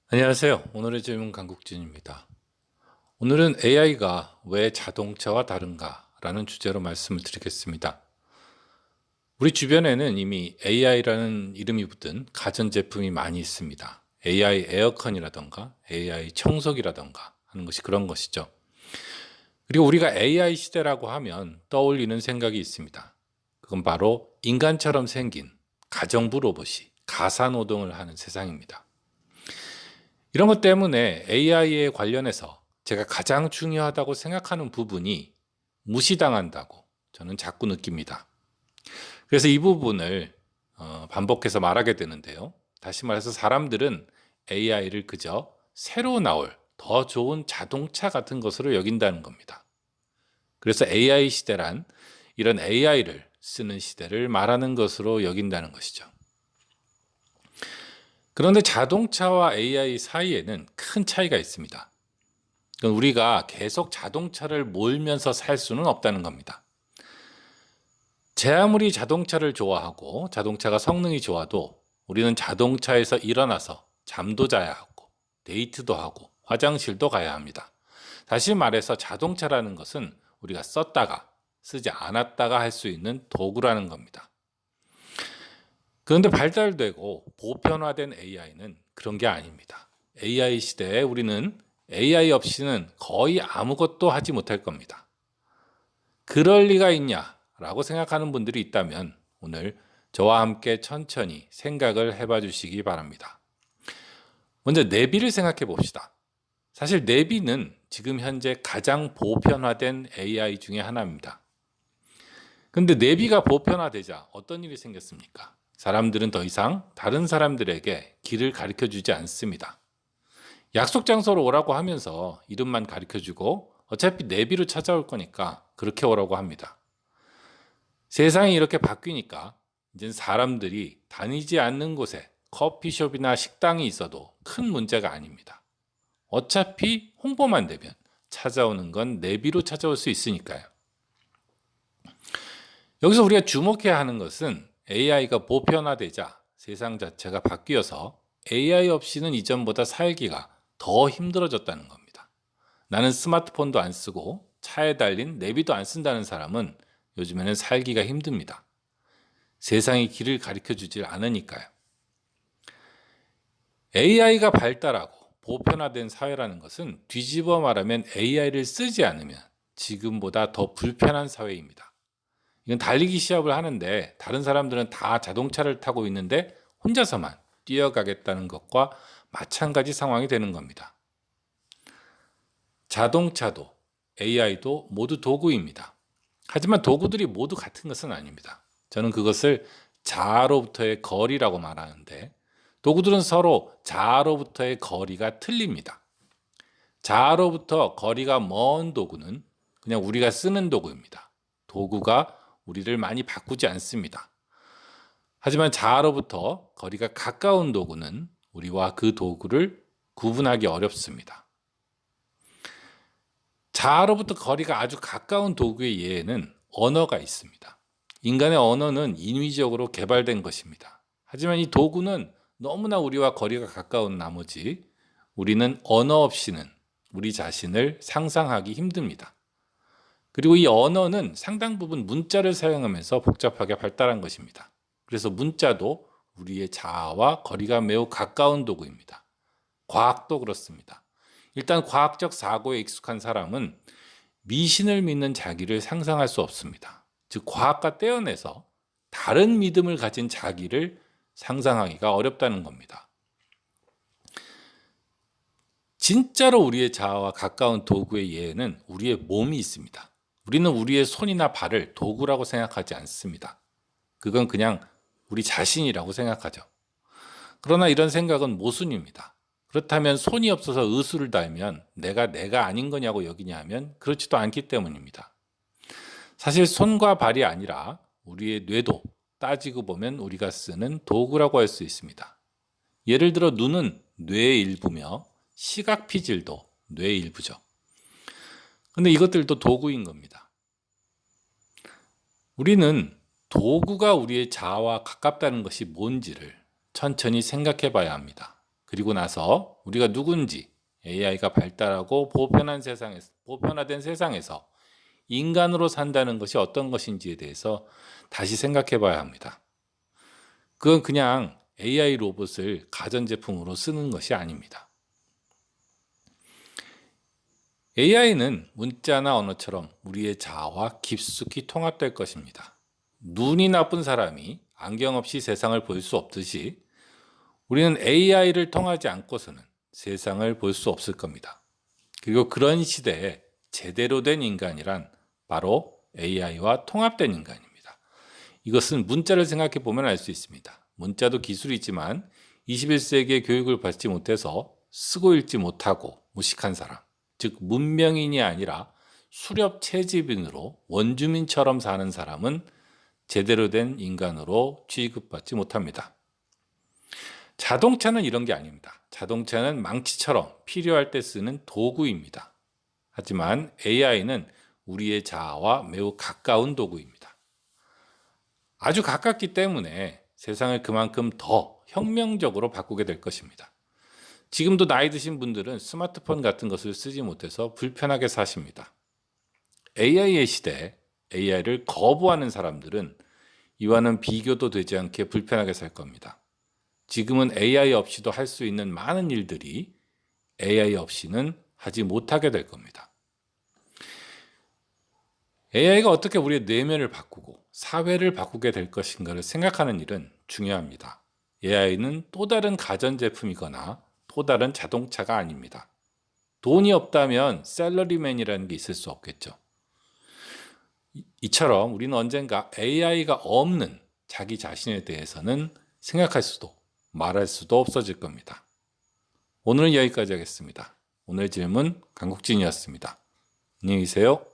안녕하세요. 오늘의 질문 강국진입니다. 오늘은 AI가 왜 자동차와 다른가? 라는 주제로 말씀을 드리겠습니다. 우리 주변에는 이미 AI라는 이름이 붙은 가전제품이 많이 있습니다. AI 에어컨이라던가 AI 청소기라던가 하는 것이 그런 것이죠. 그리고 우리가 AI 시대라고 하면 떠올리는 생각이 있습니다. 그건 바로 인간처럼 생긴 가정부 로봇이 가사노동을 하는 세상입니다. 이런 것 때문에 AI에 관련해서 제가 가장 중요하다고 생각하는 부분이 무시당한다고 저는 자꾸 느낍니다. 그래서 이 부분을 반복해서 말하게 되는데요. 다시 말해서 사람들은 AI를 그저 새로 나올 더 좋은 자동차 같은 것으로 여긴다는 겁니다. 그래서 AI 시대란 이런 AI를 쓰는 시대를 말하는 것으로 여긴다는 것이죠. 그런데 자동차와 AI 사이에는 큰 차이가 있습니다. 그건 우리가 계속 자동차를 몰면서 살 수는 없다는 겁니다. 제 아무리 자동차를 좋아하고 자동차가 성능이 좋아도 우리는 자동차에서 일어나서 잠도 자야 하고 데이트도 하고 화장실도 가야 합니다. 다시 말해서 자동차라는 것은 우리가 썼다가 쓰지 않았다가 할 수 있는 도구라는 겁니다. 그런데 발달되고 보편화된 AI는 그런 게 아닙니다. AI 시대에 우리는 AI 없이는 거의 아무것도 하지 못할 겁니다. 그럴 리가 있냐라고 생각하는 분들이 있다면 오늘 저와 함께 천천히 생각을 해봐 주시기 바랍니다. 먼저 내비를 생각해 봅시다. 사실 내비는 지금 현재 가장 보편화된 AI 중에 하나입니다. 근데 내비가 보편화되자 어떤 일이 생겼습니까? 사람들은 더 이상 다른 사람들에게 길을 가르쳐 주지 않습니다. 약속 장소로 오라고 하면서 이름만 가르쳐 주고 어차피 내비로 찾아올 거니까 그렇게 오라고 합니다. 세상이 이렇게 바뀌니까 이젠 사람들이 다니지 않는 곳에 커피숍이나 식당이 있어도 큰 문제가 아닙니다. 어차피 홍보만 되면 찾아오는 건 내비로 찾아올 수 있으니까요. 여기서 우리가 주목해야 하는 것은 AI가 보편화되자 세상 자체가 바뀌어서 AI 없이는 이전보다 살기가 더 힘들어졌다는 겁니다. 나는 스마트폰도 안 쓰고 차에 달린 내비도 안 쓴다는 사람은 요즘에는 살기가 힘듭니다. 세상이 길을 가르쳐 주질 않으니까요. AI가 발달하고 보편화된 사회라는 것은 뒤집어 말하면 AI를 쓰지 않으면 지금보다 더 불편한 사회입니다. 이건 달리기 시합을 하는데 다른 사람들은 다 자동차를 타고 있는데 혼자서만 뛰어가겠다는 것과 마찬가지 상황이 되는 겁니다. 자동차도 AI도 모두 도구입니다. 하지만 도구들이 모두 같은 것은 아닙니다. 저는 그것을 자아로부터의 거리라고 말하는데 도구들은 서로 자아로부터의 거리가 틀립니다. 자아로부터 거리가 먼 도구는 그냥 우리가 쓰는 도구입니다. 도구가 우리를 많이 바꾸지 않습니다. 하지만 자아로부터 거리가 가까운 도구는 우리와 그 도구를 구분하기 어렵습니다. 자아로부터 거리가 아주 가까운 도구의 예에는 언어가 있습니다. 인간의 언어는 인위적으로 개발된 것입니다. 하지만 이 도구는 너무나 우리와 거리가 가까운 나머지 우리는 언어 없이는 우리 자신을 상상하기 힘듭니다. 그리고 이 언어는 상당 부분 문자를 사용하면서 복잡하게 발달한 것입니다. 그래서 문자도 우리의 자아와 거리가 매우 가까운 도구입니다. 과학도 그렇습니다. 일단 과학적 사고에 익숙한 사람은 미신을 믿는 자기를 상상할 수 없습니다. 즉 과학과 떼어내서 다른 믿음을 가진 자기를 상상하기가 어렵다는 겁니다. 진짜로 우리의 자아와 가까운 도구의 예에는 우리의 몸이 있습니다. 우리는 우리의 손이나 발을 도구라고 생각하지 않습니다. 그건 그냥 우리 자신이라고 생각하죠. 그러나 이런 생각은 모순입니다. 그렇다면 손이 없어서 의수를 달면 내가 아닌 거냐고 여기냐 하면 그렇지도 않기 때문입니다. 사실 손과 발이 아니라 우리의 뇌도 따지고 보면 우리가 쓰는 도구라고 할 수 있습니다. 예를 들어 눈은 뇌의 일부며 시각 피질도 뇌의 일부죠. 근데 이것들도 도구인 겁니다. 우리는 도구가 우리의 자아와 가깝다는 것이 뭔지를 천천히 생각해 봐야 합니다. 그리고 나서 우리가 누군지 AI가 발달하고 보편화된 세상에서 인간으로 산다는 것이 어떤 것인지에 대해서 다시 생각해 봐야 합니다. 그건 그냥 AI 로봇을 가전제품으로 쓰는 것이 아닙니다. AI는 문자나 언어처럼 우리의 자아와 깊숙이 통합될 것입니다. 눈이 나쁜 사람이 안경 없이 세상을 볼 수 없듯이 우리는 AI를 통하지 않고서는 세상을 볼 수 없을 겁니다. 그리고 그런 시대에 제대로 된 인간이란 바로 AI와 통합된 인간입니다. 이것은 문자를 생각해 보면 알 수 있습니다. 문자도 기술이지만 21세기의 교육을 받지 못해서 쓰고 읽지 못하고 무식한 사람, 즉 문명인이 아니라 수렵 채집인으로 원주민처럼 사는 사람은 제대로 된 인간으로 취급받지 못합니다. 자동차는 이런 게 아닙니다. 자동차는 망치처럼 필요할 때 쓰는 도구입니다. 하지만 AI는 우리의 자아와 매우 가까운 도구입니다. 아주 가깝기 때문에 세상을 그만큼 더 혁명적으로 바꾸게 될 것입니다. 지금도 나이 드신 분들은 스마트폰 같은 것을 쓰지 못해서 불편하게 사십니다. AI의 시대에 AI를 거부하는 사람들은 이와는 비교도 되지 않게 불편하게 살 겁니다. 지금은 AI 없이도 할 수 있는 많은 일들이 AI 없이는 하지 못하게 될 겁니다. AI가 어떻게 우리의 내면을 바꾸고 사회를 바꾸게 될 것인가를 생각하는 일은 중요합니다. AI는 또 다른 가전제품이거나 또 다른 자동차가 아닙니다. 돈이 없다면 샐러리맨이라는 게 있을 수 없겠죠. 이처럼 우리는 언젠가 AI가 없는 자기 자신에 대해서는 생각할 수도 말할 수도 없어질 겁니다. 오늘은 여기까지 하겠습니다. 오늘 질문 강국진이었습니다. 안녕히 계세요.